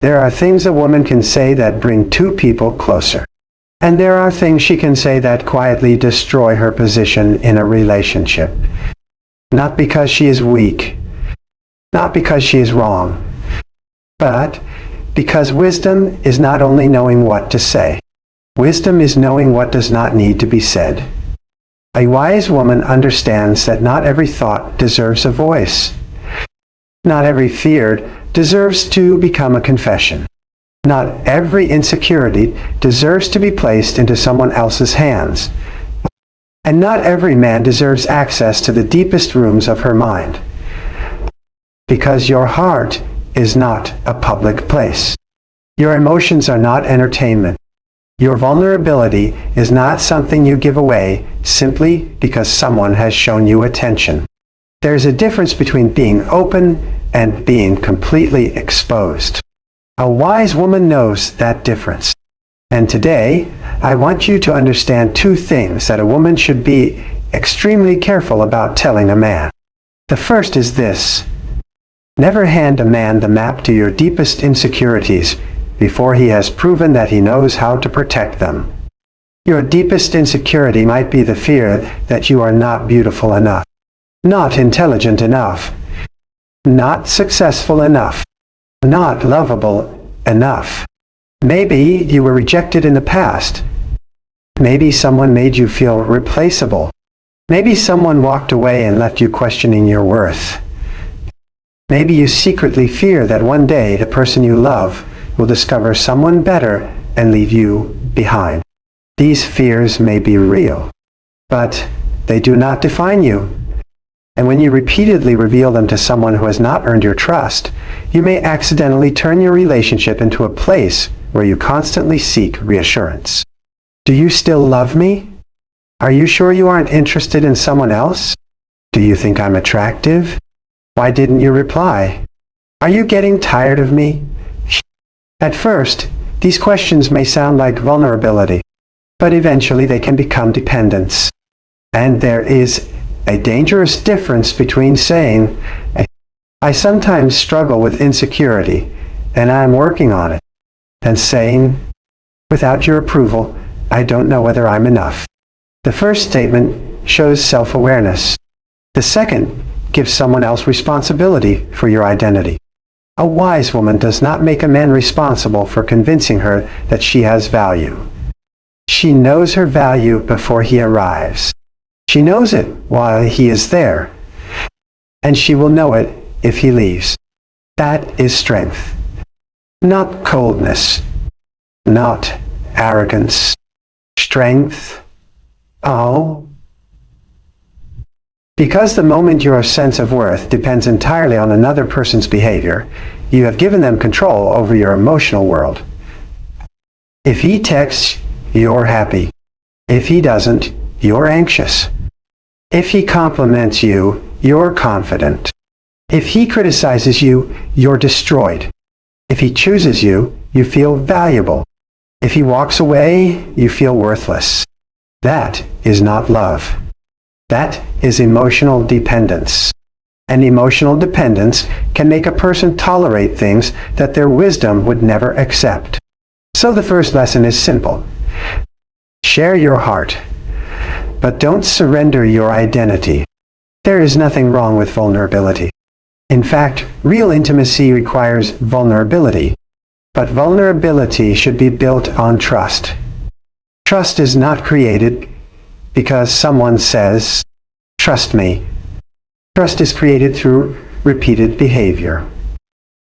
There are things a woman can say that bring two people closer. And there are things she can say that quietly destroy her position in a relationship. Not because she is weak, not because she is wrong, but because wisdom is not only knowing what to say. Wisdom is knowing what does not need to be said. A wise woman understands that not every thought deserves a voice. Not every fear deserves to become a confession. Not every insecurity deserves to be placed into someone else's hands. And not every man deserves access to the deepest rooms of her mind. Because your heart is not a public place. Your emotions are not entertainment. Your vulnerability is not something you give away simply because someone has shown you attention. There is a difference between being open and being completely exposed. A wise woman knows that difference. And today, I want you to understand two things that a woman should be extremely careful about telling a man. The first is this: never hand a man the map to your deepest insecurities before he has proven that he knows how to protect them. Your deepest insecurity might be the fear that you are not beautiful enough, not intelligent enough, not successful enough, not lovable enough. Maybe you were rejected in the past. Maybe someone made you feel replaceable. Maybe someone walked away and left you questioning your worth. Maybe you secretly fear that one day the person you love will discover someone better and leave you behind. These fears may be real, but they do not define you. And when you repeatedly reveal them to someone who has not earned your trust, you may accidentally turn your relationship into a place where you constantly seek reassurance. Do you still love me? Are you sure you aren't interested in someone else? Do you think I'm attractive? Why didn't you reply? Are you getting tired of me? At first, these questions may sound like vulnerability, but eventually they can become dependence. And there is a dangerous difference between saying, "I sometimes struggle with insecurity, and I'm working on it," and saying, "Without your approval, I don't know whether I'm enough." The first statement shows self-awareness. The second gives someone else responsibility for your identity. A wise woman does not make a man responsible for convincing her that she has value. She knows her value before he arrives. She knows it while he is there, and she will know it if he leaves. That is strength, not coldness, not arrogance. Strength. Oh. Because the moment your sense of worth depends entirely on another person's behavior, you have given them control over your emotional world. If he texts, you're happy. If he doesn't, you're anxious. If he compliments you, you're confident. If he criticizes you, you're destroyed. If he chooses you, you feel valuable. If he walks away, you feel worthless. That is not love. That is emotional dependence. And emotional dependence can make a person tolerate things that their wisdom would never accept. So the first lesson is simple. Share your heart, but don't surrender your identity. There is nothing wrong with vulnerability. In fact, real intimacy requires vulnerability, but vulnerability should be built on trust. Trust is not created because someone says, "Trust me." Trust is created through repeated behavior,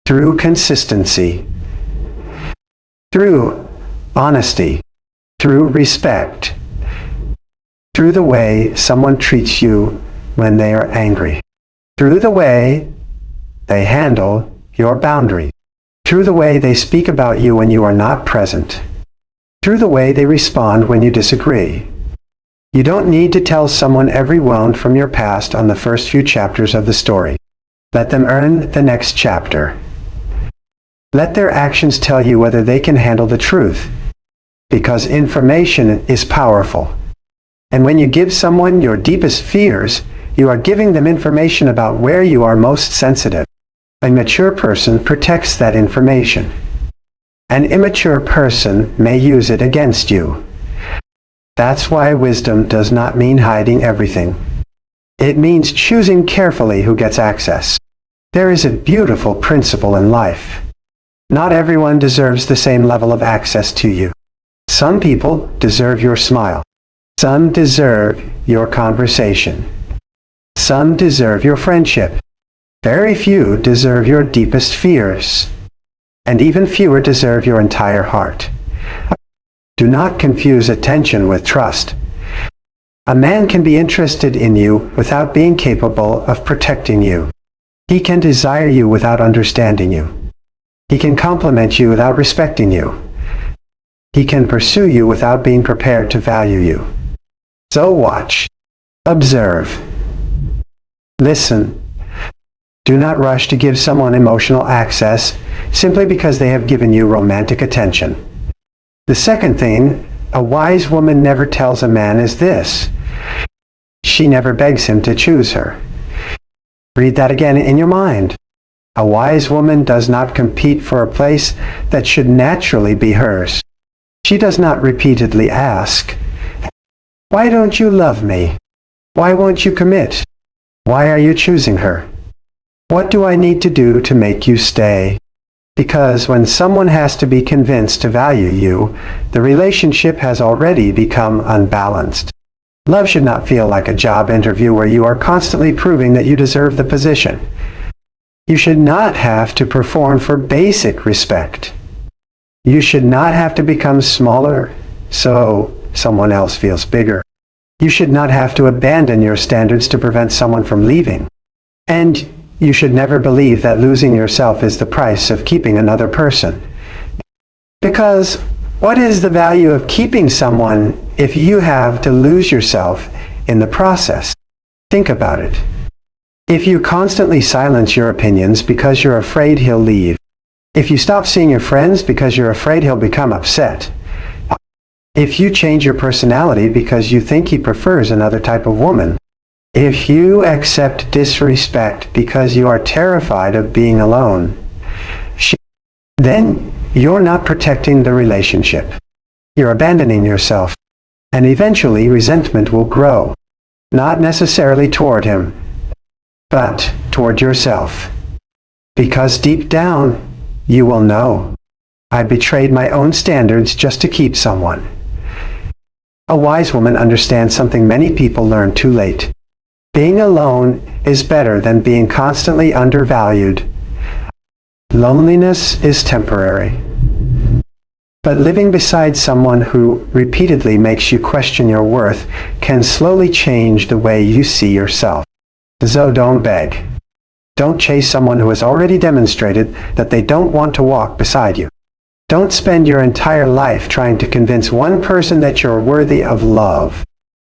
through consistency, through honesty, through respect, through the way someone treats you when they are angry, through the way they handle your boundary, through the way they speak about you when you are not present, through the way they respond when you disagree. You don't need to tell someone every wound from your past on the first few chapters of the story. Let them earn the next chapter. Let their actions tell you whether they can handle the truth, because information is powerful. And when you give someone your deepest fears, you are giving them information about where you are most sensitive. A mature person protects that information. An immature person may use it against you. That's why wisdom does not mean hiding everything. It means choosing carefully who gets access. There is a beautiful principle in life. Not everyone deserves the same level of access to you. Some people deserve your smile. Some deserve your conversation. Some deserve your friendship. Very few deserve your deepest fears. And even fewer deserve your entire heart. Do not confuse attention with trust. A man can be interested in you without being capable of protecting you. He can desire you without understanding you. He can compliment you without respecting you. He can pursue you without being prepared to value you. So watch. Observe. Listen. Do not rush to give someone emotional access simply because they have given you romantic attention. The second thing a wise woman never tells a man is this. She never begs him to choose her. Read that again in your mind. A wise woman does not compete for a place that should naturally be hers. She does not repeatedly ask, "Why don't you love me? Why won't you commit? Why are you choosing her? What do I need to do to make you stay?" Because when someone has to be convinced to value you, the relationship has already become unbalanced. Love should not feel like a job interview where you are constantly proving that you deserve the position. You should not have to perform for basic respect. You should not have to become smaller so someone else feels bigger. You should not have to abandon your standards to prevent someone from leaving. And you should never believe that losing yourself is the price of keeping another person. Because what is the value of keeping someone if you have to lose yourself in the process? Think about it. If you constantly silence your opinions because you're afraid he'll leave, if you stop seeing your friends because you're afraid he'll become upset, if you change your personality because you think he prefers another type of woman, if you accept disrespect because you are terrified of being alone, then you're not protecting the relationship. You're abandoning yourself. And eventually resentment will grow. Not necessarily toward him, but toward yourself. Because deep down, you will know, I betrayed my own standards just to keep someone. A wise woman understands something many people learn too late. Being alone is better than being constantly undervalued. Loneliness is temporary. But living beside someone who repeatedly makes you question your worth can slowly change the way you see yourself. So don't beg. Don't chase someone who has already demonstrated that they don't want to walk beside you. Don't spend your entire life trying to convince one person that you're worthy of love.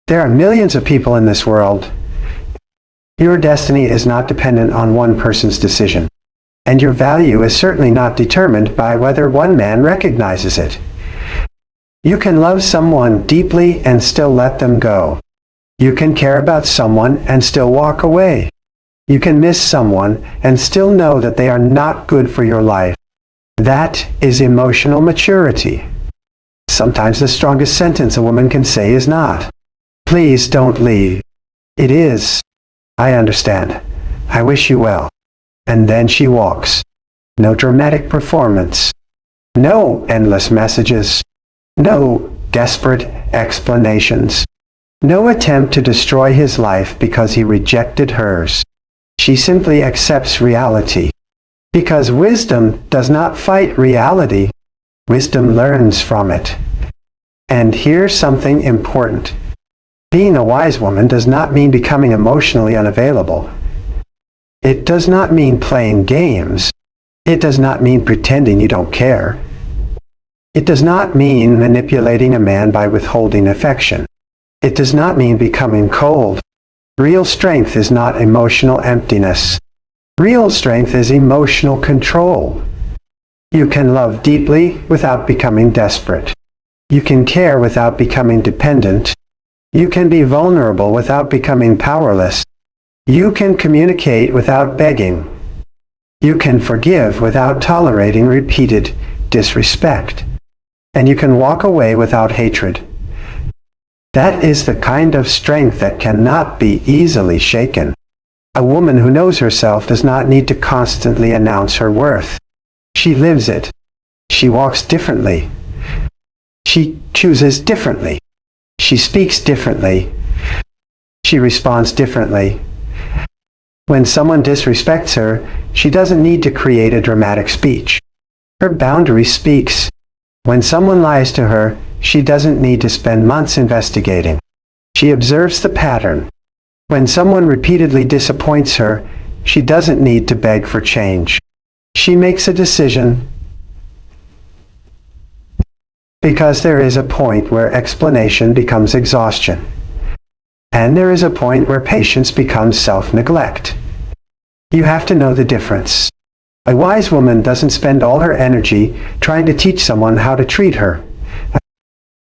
There are millions of people in this world. Your destiny is not dependent on one person's decision, and your value is certainly not determined by whether one man recognizes it. You can love someone deeply and still let them go. You can care about someone and still walk away. You can miss someone and still know that they are not good for your life. That is emotional maturity. Sometimes the strongest sentence a woman can say is not, "Please don't leave." It is, "I understand. I wish you well." And then she walks. No dramatic performance. No endless messages. No desperate explanations. No attempt to destroy his life because he rejected hers. She simply accepts reality. Because wisdom does not fight reality. Wisdom learns from it. And here's something important. Being a wise woman does not mean becoming emotionally unavailable. It does not mean playing games. It does not mean pretending you don't care. It does not mean manipulating a man by withholding affection. It does not mean becoming cold. Real strength is not emotional emptiness. Real strength is emotional control. You can love deeply without becoming desperate. You can care without becoming dependent. You can be vulnerable without becoming powerless. You can communicate without begging. You can forgive without tolerating repeated disrespect. And you can walk away without hatred. That is the kind of strength that cannot be easily shaken. A woman who knows herself does not need to constantly announce her worth. She lives it. She walks differently. She chooses differently. She speaks differently. She responds differently. When someone disrespects her, she doesn't need to create a dramatic speech. Her boundary speaks. When someone lies to her, she doesn't need to spend months investigating. She observes the pattern. When someone repeatedly disappoints her, she doesn't need to beg for change. She makes a decision, because there is a point where explanation becomes exhaustion. And there is a point where patience becomes self-neglect. You have to know the difference. A wise woman doesn't spend all her energy trying to teach someone how to treat her.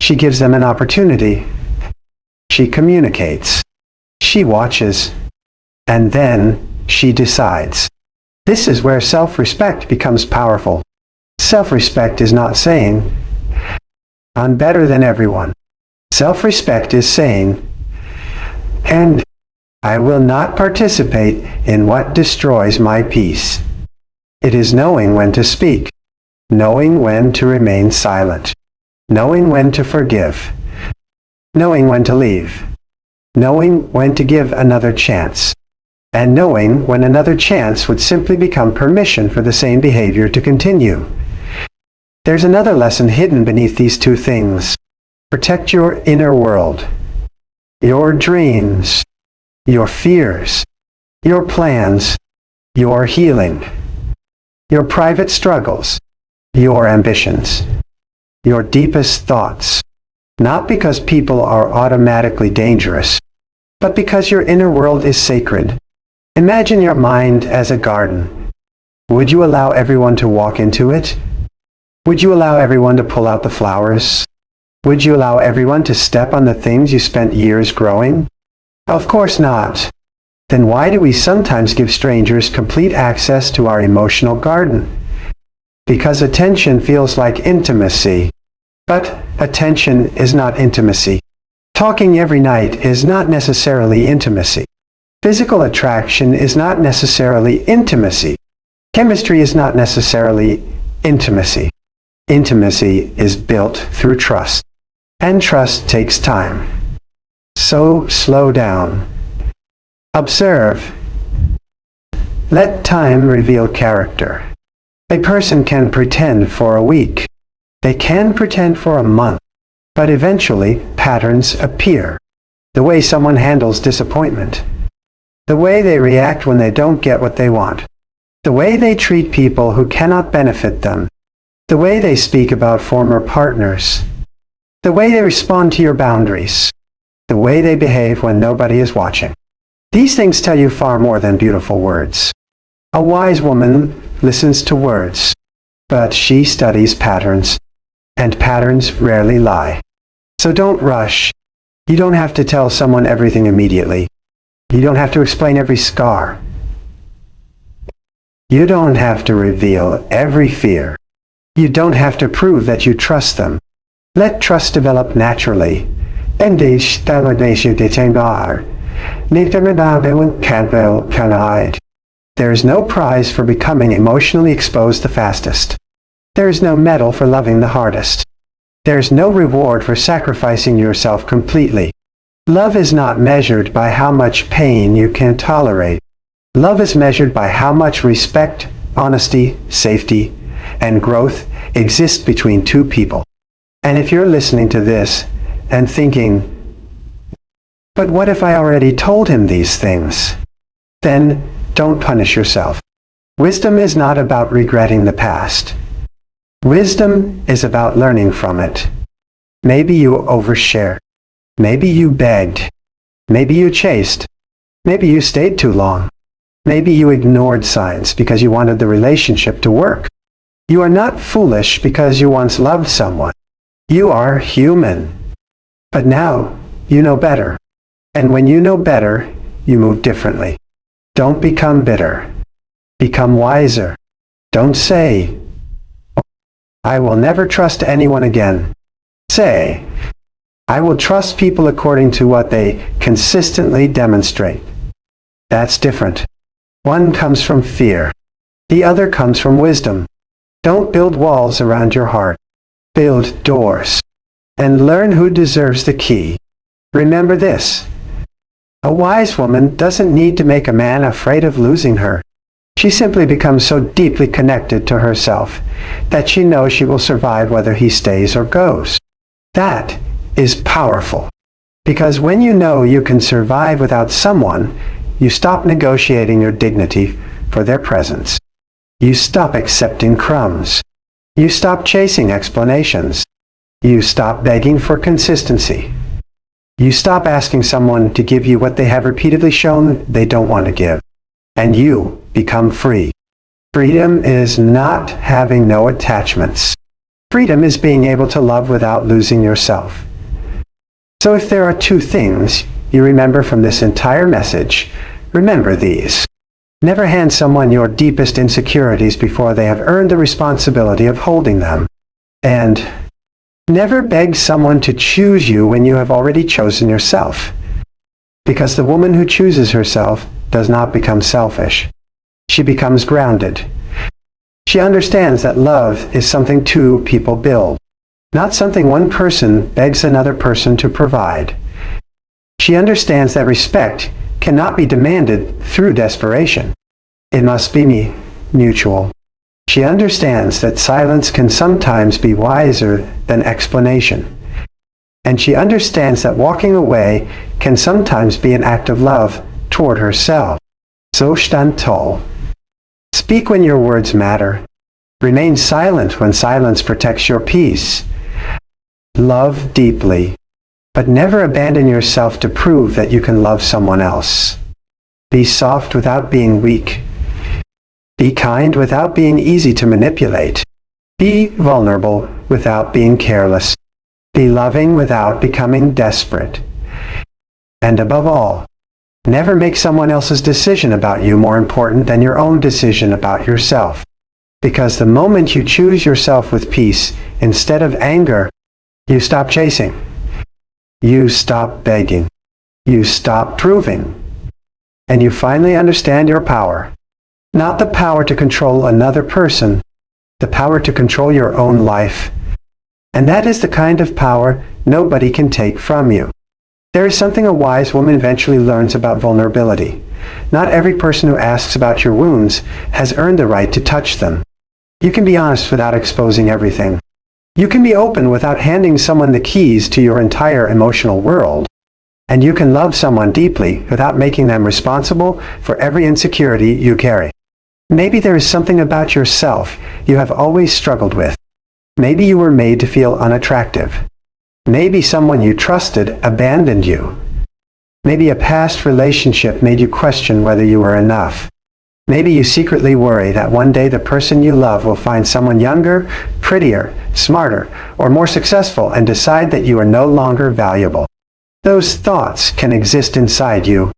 She gives them an opportunity. She communicates. She watches. And then she decides. This is where self-respect becomes powerful. Self-respect is not saying, "I'm better than everyone." Self-respect is saying, "And I will not participate in what destroys my peace." It is knowing when to speak, knowing when to remain silent, knowing when to forgive, knowing when to leave, knowing when to give another chance, and knowing when another chance would simply become permission for the same behavior to continue. There's another lesson hidden beneath these two things. Protect your inner world, your dreams, your fears, your plans, your healing, your private struggles, your ambitions, your deepest thoughts. Not because people are automatically dangerous, but because your inner world is sacred. Imagine your mind as a garden. Would you allow everyone to walk into it? Would you allow everyone to pull out the flowers? Would you allow everyone to step on the things you spent years growing? Of course not. Then why do we sometimes give strangers complete access to our emotional garden? Because attention feels like intimacy. But attention is not intimacy. Talking every night is not necessarily intimacy. Physical attraction is not necessarily intimacy. Chemistry is not necessarily intimacy. Intimacy is built through trust. And trust takes time. So slow down. Observe. Let time reveal character. A person can pretend for a week. They can pretend for a month. But eventually, patterns appear. The way someone handles disappointment. The way they react when they don't get what they want. The way they treat people who cannot benefit them. The way they speak about former partners. The way they respond to your boundaries. The way they behave when nobody is watching. These things tell you far more than beautiful words. A wise woman listens to words, but she studies patterns, and patterns rarely lie. So don't rush. You don't have to tell someone everything immediately. You don't have to explain every scar. You don't have to reveal every fear. You don't have to prove that you trust them. Let trust develop naturally. There is no prize for becoming emotionally exposed the fastest. There is no medal for loving the hardest. There is no reward for sacrificing yourself completely. Love is not measured by how much pain you can tolerate. Love is measured by how much respect, honesty, safety, and growth exist between two people. And if you're listening to this and thinking, "But what if I already told him these things?" Then don't punish yourself. Wisdom is not about regretting the past. Wisdom is about learning from it. Maybe you overshared. Maybe you begged. Maybe you chased. Maybe you stayed too long. Maybe you ignored signs because you wanted the relationship to work. You are not foolish because you once loved someone. You are human. But now you know better. And when you know better, you move differently. Don't become bitter. Become wiser. Don't say, I will never trust anyone again. Say, I will trust people according to what they consistently demonstrate. That's different. One comes from fear. The other comes from wisdom. Don't build walls around your heart. Build doors. And learn who deserves the key. Remember this. A wise woman doesn't need to make a man afraid of losing her. She simply becomes so deeply connected to herself that she knows she will survive whether he stays or goes. That is powerful. Because when you know you can survive without someone, you stop negotiating your dignity for their presence. You stop accepting crumbs. You stop chasing explanations. You stop begging for consistency. You stop asking someone to give you what they have repeatedly shown they don't want to give. And you become free. Freedom is not having no attachments. Freedom is being able to love without losing yourself. So if there are two things you remember from this entire message, remember these. Never hand someone your deepest insecurities before they have earned the responsibility of holding them. And never beg someone to choose you when you have already chosen yourself. Because the woman who chooses herself does not become selfish. She becomes grounded. She understands that love is something two people build, not something one person begs another person to provide. She understands that respect cannot be demanded through desperation. It must be mutual. She understands that silence can sometimes be wiser than explanation. And she understands that walking away can sometimes be an act of love toward herself. So stand tall. Speak when your words matter. Remain silent when silence protects your peace. Love deeply, but never abandon yourself to prove that you can love someone else. Be soft without being weak. Be kind without being easy to manipulate. Be vulnerable without being careless. Be loving without becoming desperate. And above all, never make someone else's decision about you more important than your own decision about yourself. Because the moment you choose yourself with peace instead of anger, you stop chasing. You stop begging. You stop proving. And you finally understand your power. Not the power to control another person, the power to control your own life. And that is the kind of power nobody can take from you. There is something a wise woman eventually learns about vulnerability. Not every person who asks about your wounds has earned the right to touch them. You can be honest without exposing everything. You can be open without handing someone the keys to your entire emotional world. And you can love someone deeply without making them responsible for every insecurity you carry. Maybe there is something about yourself you have always struggled with. Maybe you were made to feel unattractive. Maybe someone you trusted abandoned you. Maybe a past relationship made you question whether you were enough. Maybe you secretly worry that one day the person you love will find someone younger, prettier, smarter, or more successful and decide that you are no longer valuable. Those thoughts can exist inside you,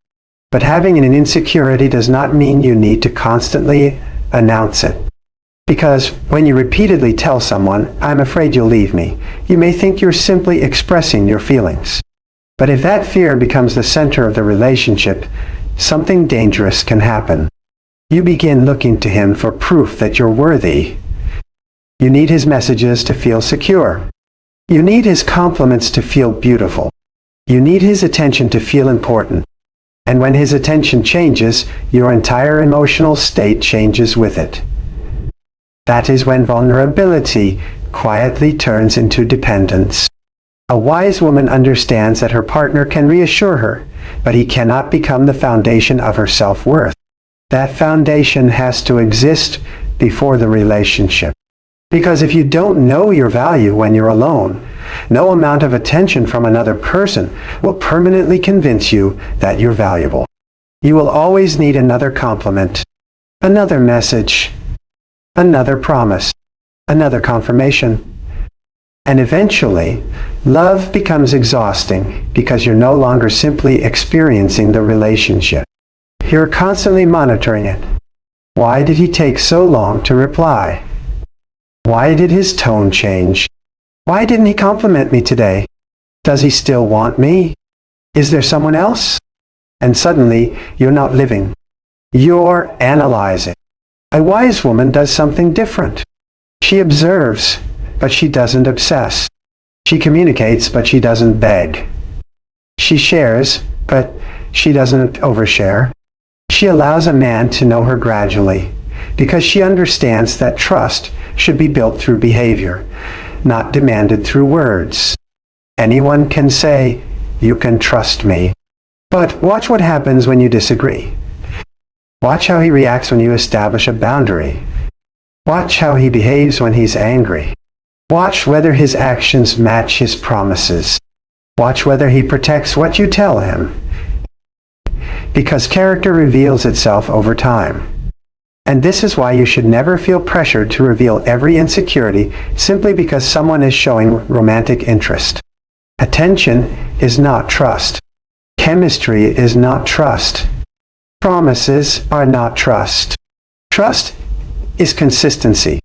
but having an insecurity does not mean you need to constantly announce it. Because when you repeatedly tell someone, "I'm afraid you'll leave me," you may think you're simply expressing your feelings. But if that fear becomes the center of the relationship, something dangerous can happen. You begin looking to him for proof that you're worthy. You need his messages to feel secure. You need his compliments to feel beautiful. You need his attention to feel important. And when his attention changes, your entire emotional state changes with it. That is when vulnerability quietly turns into dependence. A wise woman understands that her partner can reassure her, but he cannot become the foundation of her self-worth. That foundation has to exist before the relationship. Because if you don't know your value when you're alone, no amount of attention from another person will permanently convince you that you're valuable. You will always need another compliment, another message, another promise, another confirmation. And eventually, love becomes exhausting because you're no longer simply experiencing the relationship. You're constantly monitoring it. Why did he take so long to reply? Why did his tone change? Why didn't he compliment me today? Does he still want me? Is there someone else? And suddenly, you're not living. You're analyzing. A wise woman does something different. She observes, but she doesn't obsess. She communicates, but she doesn't beg. She shares, but she doesn't overshare. She allows a man to know her gradually, because she understands that trust should be built through behavior, not demanded through words. Anyone can say, "You can trust me." But watch what happens when you disagree. Watch how he reacts when you establish a boundary. Watch how he behaves when he's angry. Watch whether his actions match his promises. Watch whether he protects what you tell him. Because character reveals itself over time. And this is why you should never feel pressured to reveal every insecurity simply because someone is showing romantic interest. Attention is not trust. Chemistry is not trust. Promises are not trust. Trust is consistency.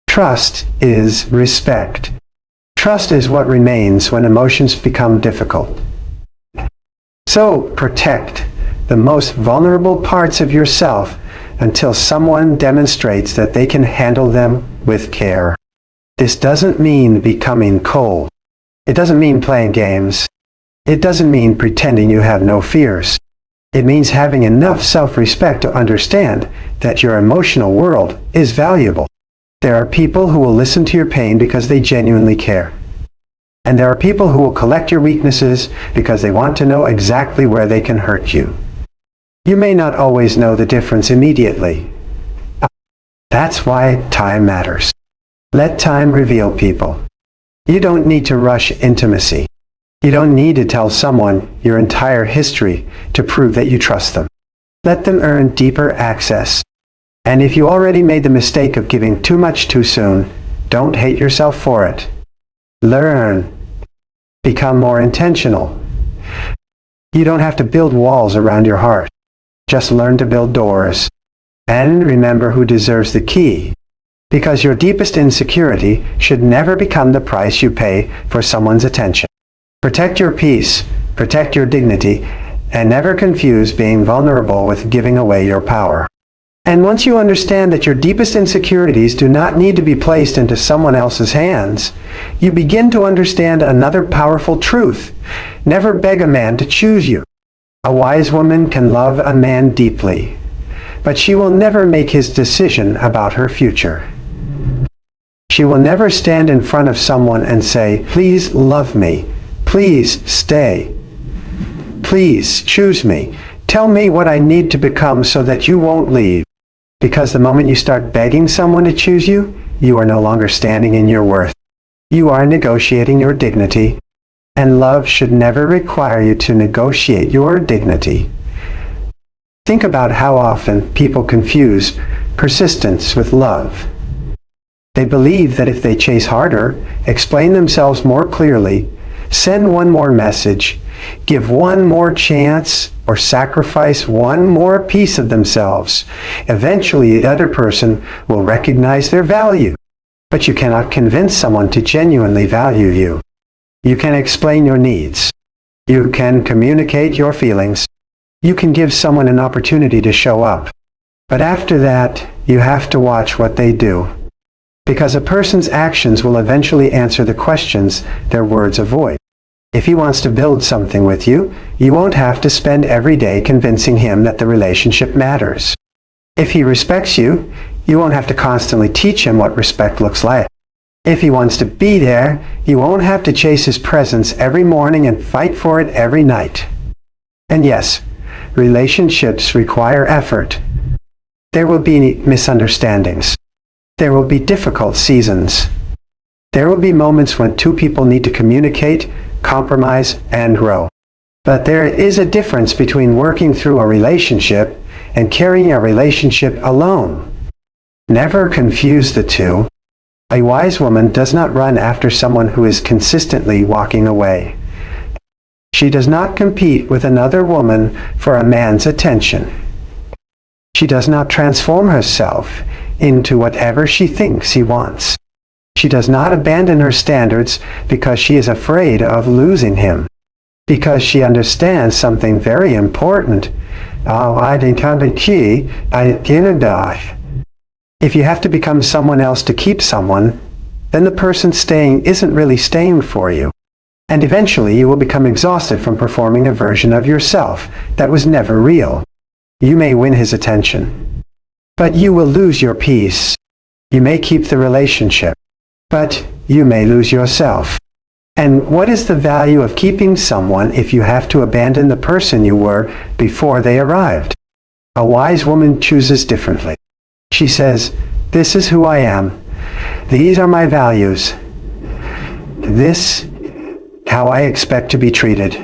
Trust is respect. Trust is what remains when emotions become difficult. So protect the most vulnerable parts of yourself until someone demonstrates that they can handle them with care. This doesn't mean becoming cold. It doesn't mean playing games. It doesn't mean pretending you have no fears. It means having enough self-respect to understand that your emotional world is valuable. There are people who will listen to your pain because they genuinely care. And there are people who will collect your weaknesses because they want to know exactly where they can hurt you. You may not always know the difference immediately. That's why time matters. Let time reveal people. You don't need to rush intimacy. You don't need to tell someone your entire history to prove that you trust them. Let them earn deeper access. And if you already made the mistake of giving too much too soon, don't hate yourself for it. Learn. Become more intentional. You don't have to build walls around your heart. Just learn to build doors. And remember who deserves the key. Because your deepest insecurity should never become the price you pay for someone's attention. Protect your peace, protect your dignity, and never confuse being vulnerable with giving away your power. And once you understand that your deepest insecurities do not need to be placed into someone else's hands, you begin to understand another powerful truth. Never beg a man to choose you. A wise woman can love a man deeply, but she will never make his decision about her future. She will never stand in front of someone and say, "Please love me. Please stay. Please choose me. Tell me what I need to become so that you won't leave." Because the moment you start begging someone to choose you, you are no longer standing in your worth. You are negotiating your dignity, and love should never require you to negotiate your dignity. Think about how often people confuse persistence with love. They believe that if they chase harder, explain themselves more clearly, send one more message, give one more chance, or sacrifice one more piece of themselves, eventually the other person will recognize their value. But you cannot convince someone to genuinely value you. You can explain your needs. You can communicate your feelings. You can give someone an opportunity to show up. But after that, you have to watch what they do. Because a person's actions will eventually answer the questions their words avoid. If he wants to build something with you, you won't have to spend every day convincing him that the relationship matters. If he respects you, you won't have to constantly teach him what respect looks like. If he wants to be there, you won't have to chase his presence every morning and fight for it every night. And yes, relationships require effort. There will be misunderstandings. There will be difficult seasons. There will be moments when two people need to communicate, compromise, and grow. But there is a difference between working through a relationship and carrying a relationship alone. Never confuse the two. A wise woman does not run after someone who is consistently walking away. She does not compete with another woman for a man's attention. She does not transform herself into whatever she thinks he wants. She does not abandon her standards because she is afraid of losing him, because she understands something very important. If you have to become someone else to keep someone, then the person staying isn't really staying for you. And eventually you will become exhausted from performing a version of yourself that was never real. You may win his attention, but you will lose your peace. You may keep the relationship, but you may lose yourself. And what is the value of keeping someone if you have to abandon the person you were before they arrived? A wise woman chooses differently. She says, "This is who I am. These are my values. This how I expect to be treated.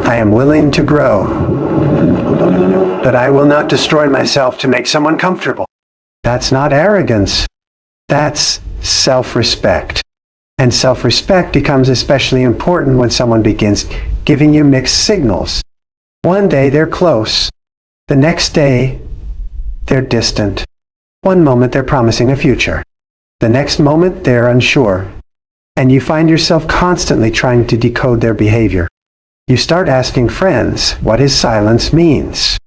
I am willing to grow, but I will not destroy myself to make someone comfortable." That's not arrogance. That's self-respect. And self-respect becomes especially important when someone begins giving you mixed signals. One day they're close. The next day they're distant. One moment they're promising a future. The next moment they're unsure. And you find yourself constantly trying to decode their behavior. You start asking friends what his silence means.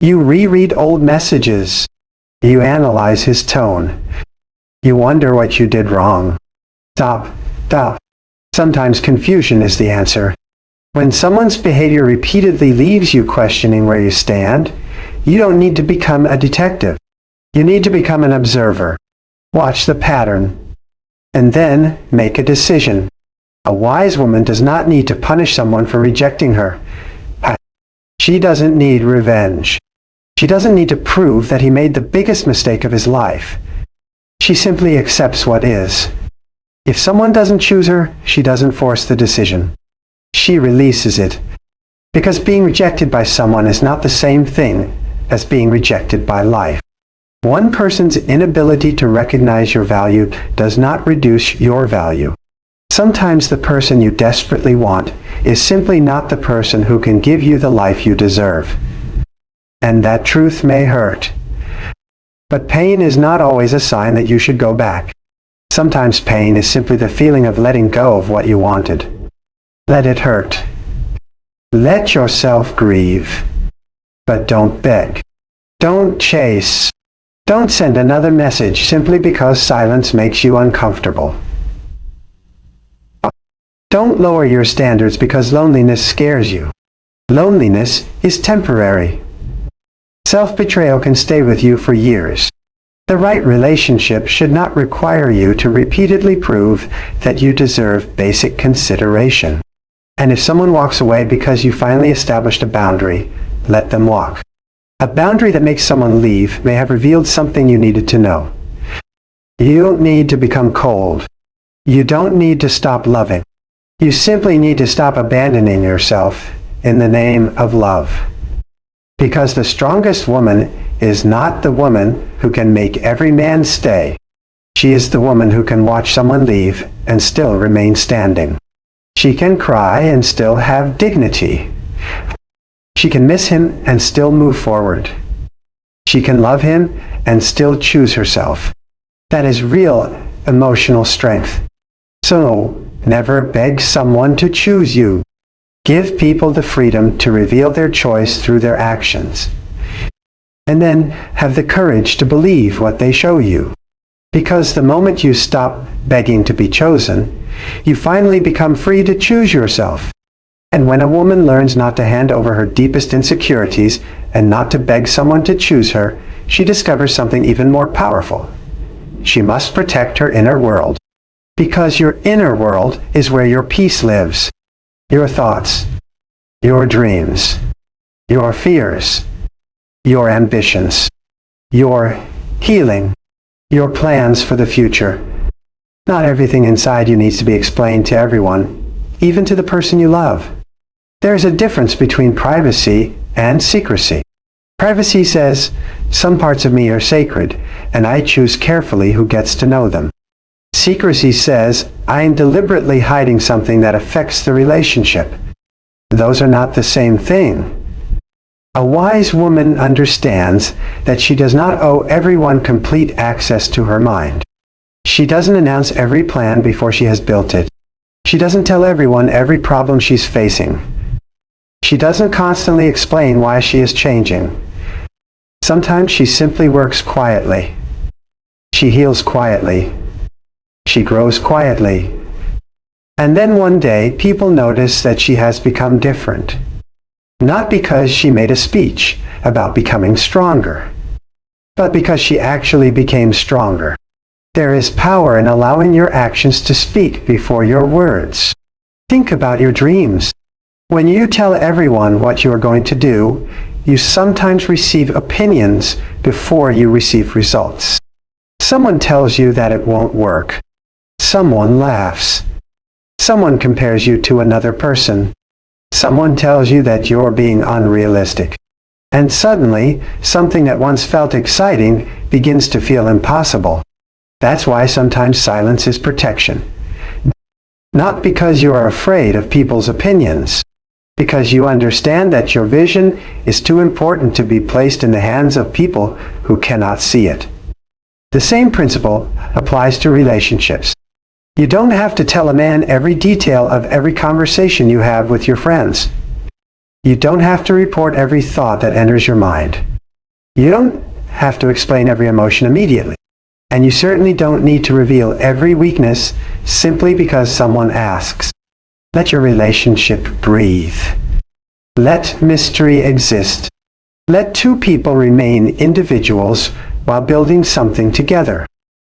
You reread old messages. You analyze his tone. You wonder what you did wrong. Stop. Sometimes confusion is the answer. When someone's behavior repeatedly leaves you questioning where you stand, you don't need to become a detective. You need to become an observer. Watch the pattern, and then make a decision. A wise woman does not need to punish someone for rejecting her. She doesn't need revenge. She doesn't need to prove that he made the biggest mistake of his life. She simply accepts what is. If someone doesn't choose her, she doesn't force the decision. She releases it. Because being rejected by someone is not the same thing as being rejected by life. One person's inability to recognize your value does not reduce your value. Sometimes the person you desperately want is simply not the person who can give you the life you deserve. And that truth may hurt. But pain is not always a sign that you should go back. Sometimes pain is simply the feeling of letting go of what you wanted. Let it hurt. Let yourself grieve. But don't beg. Don't chase. Don't send another message simply because silence makes you uncomfortable. Don't lower your standards because loneliness scares you. Loneliness is temporary. Self-betrayal can stay with you for years. The right relationship should not require you to repeatedly prove that you deserve basic consideration. And if someone walks away because you finally established a boundary, let them walk. A boundary that makes someone leave may have revealed something you needed to know. You don't need to become cold. You don't need to stop loving. You simply need to stop abandoning yourself in the name of love. Because the strongest woman is not the woman who can make every man stay. She is the woman who can watch someone leave and still remain standing. She can cry and still have dignity. She can miss him and still move forward. She can love him and still choose herself. That is real emotional strength. So, never beg someone to choose you. Give people the freedom to reveal their choice through their actions. And then have the courage to believe what they show you. Because the moment you stop begging to be chosen, you finally become free to choose yourself. And when a woman learns not to hand over her deepest insecurities and not to beg someone to choose her, she discovers something even more powerful. She must protect her inner world. Because your inner world is where your peace lives. Your thoughts, your dreams, your fears, your ambitions, your healing, your plans for the future. Not everything inside you needs to be explained to everyone, even to the person you love. There is a difference between privacy and secrecy. Privacy says, some parts of me are sacred, and I choose carefully who gets to know them. Secrecy says, I am deliberately hiding something that affects the relationship. Those are not the same thing. A wise woman understands that she does not owe everyone complete access to her mind. She doesn't announce every plan before she has built it. She doesn't tell everyone every problem she's facing. She doesn't constantly explain why she is changing. Sometimes she simply works quietly. She heals quietly. She grows quietly. And then one day, people notice that she has become different. Not because she made a speech about becoming stronger, but because she actually became stronger. There is power in allowing your actions to speak before your words. Think about your dreams. When you tell everyone what you are going to do, you sometimes receive opinions before you receive results. Someone tells you that it won't work. Someone laughs. Someone compares you to another person. Someone tells you that you're being unrealistic. And suddenly, something that once felt exciting begins to feel impossible. That's why sometimes silence is protection. Not because you are afraid of people's opinions, because you understand that your vision is too important to be placed in the hands of people who cannot see it. The same principle applies to relationships. You don't have to tell a man every detail of every conversation you have with your friends. You don't have to report every thought that enters your mind. You don't have to explain every emotion immediately. And you certainly don't need to reveal every weakness simply because someone asks. Let your relationship breathe. Let mystery exist. Let two people remain individuals while building something together.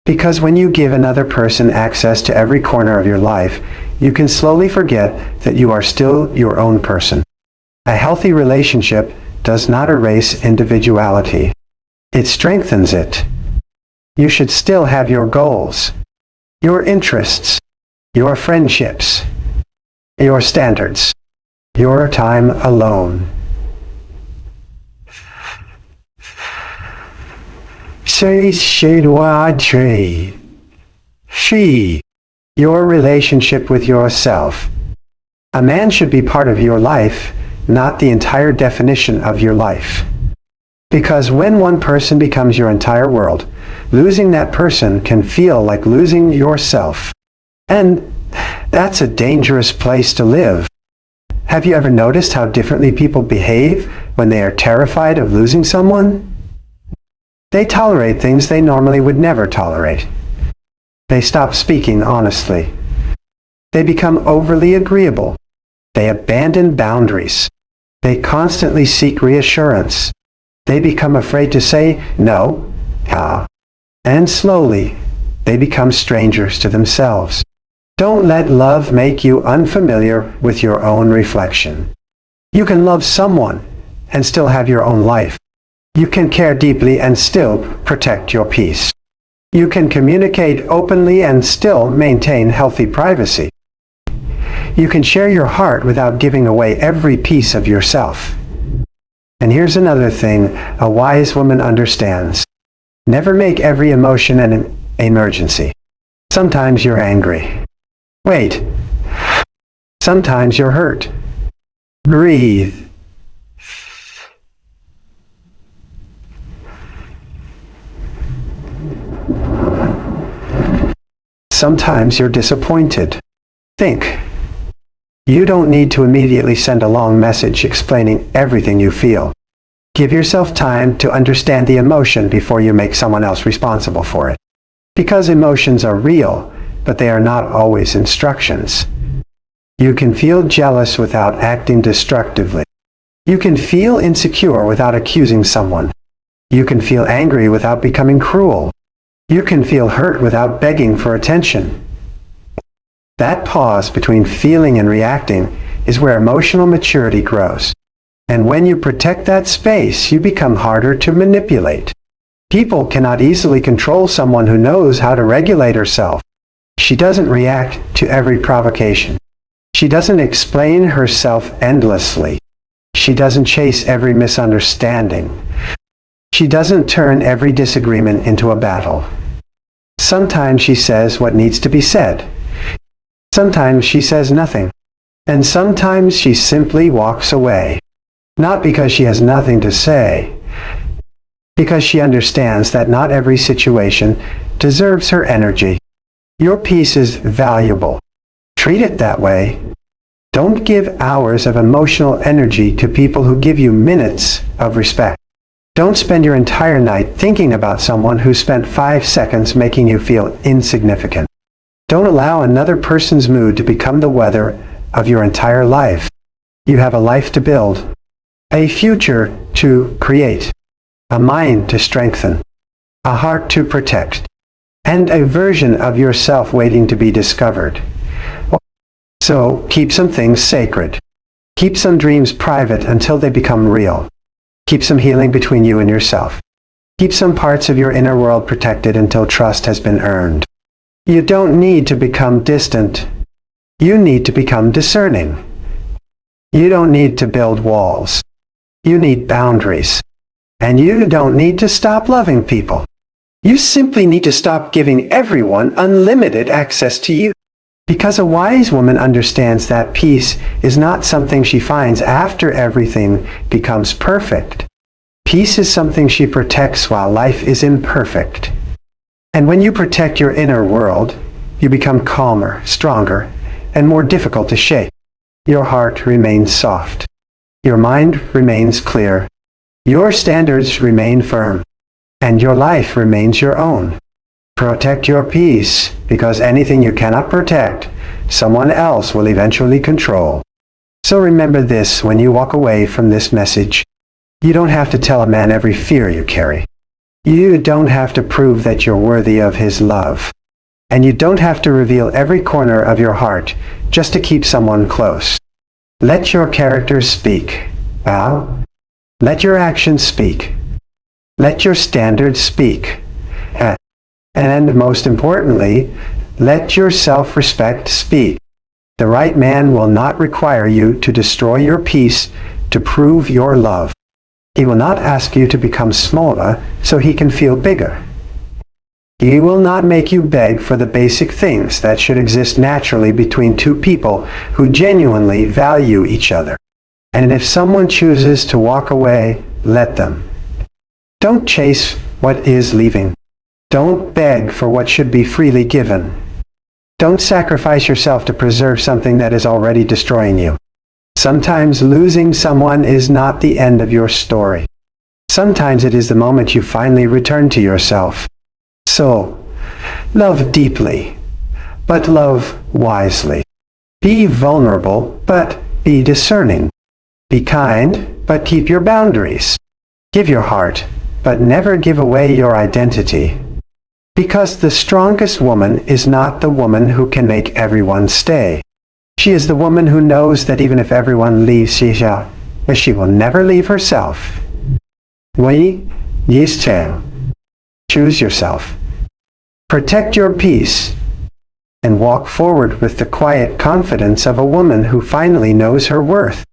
Because when you give another person access to every corner of your life, you can slowly forget that you are still your own person. A healthy relationship does not erase individuality. It strengthens it. You should still have your goals, your interests, your friendships, your standards, your time alone. Your relationship with yourself. A man should be part of your life, not the entire definition of your life. Because when one person becomes your entire world, losing that person can feel like losing yourself. And that's a dangerous place to live. Have you ever noticed how differently people behave when they are terrified of losing someone? They tolerate things they normally would never tolerate. They stop speaking honestly. They become overly agreeable. They abandon boundaries. They constantly seek reassurance. They become afraid to say no, and slowly, they become strangers to themselves. Don't let love make you unfamiliar with your own reflection. You can love someone and still have your own life. You can care deeply and still protect your peace. You can communicate openly and still maintain healthy privacy. You can share your heart without giving away every piece of yourself. And here's another thing a wise woman understands. Never make every emotion an emergency. Sometimes you're angry. Wait. Sometimes you're hurt. Breathe. Sometimes you're disappointed. Think. You don't need to immediately send a long message explaining everything you feel. Give yourself time to understand the emotion before you make someone else responsible for it. Because emotions are real, but they are not always instructions. You can feel jealous without acting destructively. You can feel insecure without accusing someone. You can feel angry without becoming cruel. You can feel hurt without begging for attention. That pause between feeling and reacting is where emotional maturity grows. And when you protect that space, you become harder to manipulate. People cannot easily control someone who knows how to regulate herself. She doesn't react to every provocation. She doesn't explain herself endlessly. She doesn't chase every misunderstanding. She doesn't turn every disagreement into a battle. Sometimes she says what needs to be said. Sometimes she says nothing. And sometimes she simply walks away. Not because she has nothing to say, because she understands that not every situation deserves her energy. Your peace is valuable. Treat it that way. Don't give hours of emotional energy to people who give you minutes of respect. Don't spend your entire night thinking about someone who spent 5 seconds making you feel insignificant. Don't allow another person's mood to become the weather of your entire life. You have a life to build, a future to create, a mind to strengthen, a heart to protect, and a version of yourself waiting to be discovered. So keep some things sacred. Keep some dreams private until they become real. Keep some healing between you and yourself. Keep some parts of your inner world protected until trust has been earned. You don't need to become distant. You need to become discerning. You don't need to build walls. You need boundaries. And you don't need to stop loving people. You simply need to stop giving everyone unlimited access to you. Because a wise woman understands that peace is not something she finds after everything becomes perfect. Peace is something she protects while life is imperfect. And when you protect your inner world, you become calmer, stronger, and more difficult to shake. Your heart remains soft. Your mind remains clear. Your standards remain firm. And your life remains your own. Protect your peace, because anything you cannot protect, someone else will eventually control. So remember this when you walk away from this message. You don't have to tell a man every fear you carry. You don't have to prove that you're worthy of his love. And you don't have to reveal every corner of your heart just to keep someone close. Let your character speak. Wow. Let your actions speak. Let your standards speak. And most importantly, let your self-respect speak. The right man will not require you to destroy your peace to prove your love. He will not ask you to become smaller so he can feel bigger. He will not make you beg for the basic things that should exist naturally between two people who genuinely value each other. And if someone chooses to walk away, let them. Don't chase what is leaving. Don't beg for what should be freely given. Don't sacrifice yourself to preserve something that is already destroying you. Sometimes losing someone is not the end of your story. Sometimes it is the moment you finally return to yourself. So, love deeply, but love wisely. Be vulnerable, but be discerning. Be kind, but keep your boundaries. Give your heart, but never give away your identity. Because the strongest woman is not the woman who can make everyone stay. She is the woman who knows that even if everyone leaves, she will never leave herself. Oui, yes, choose yourself. Protect your peace, and walk forward with the quiet confidence of a woman who finally knows her worth.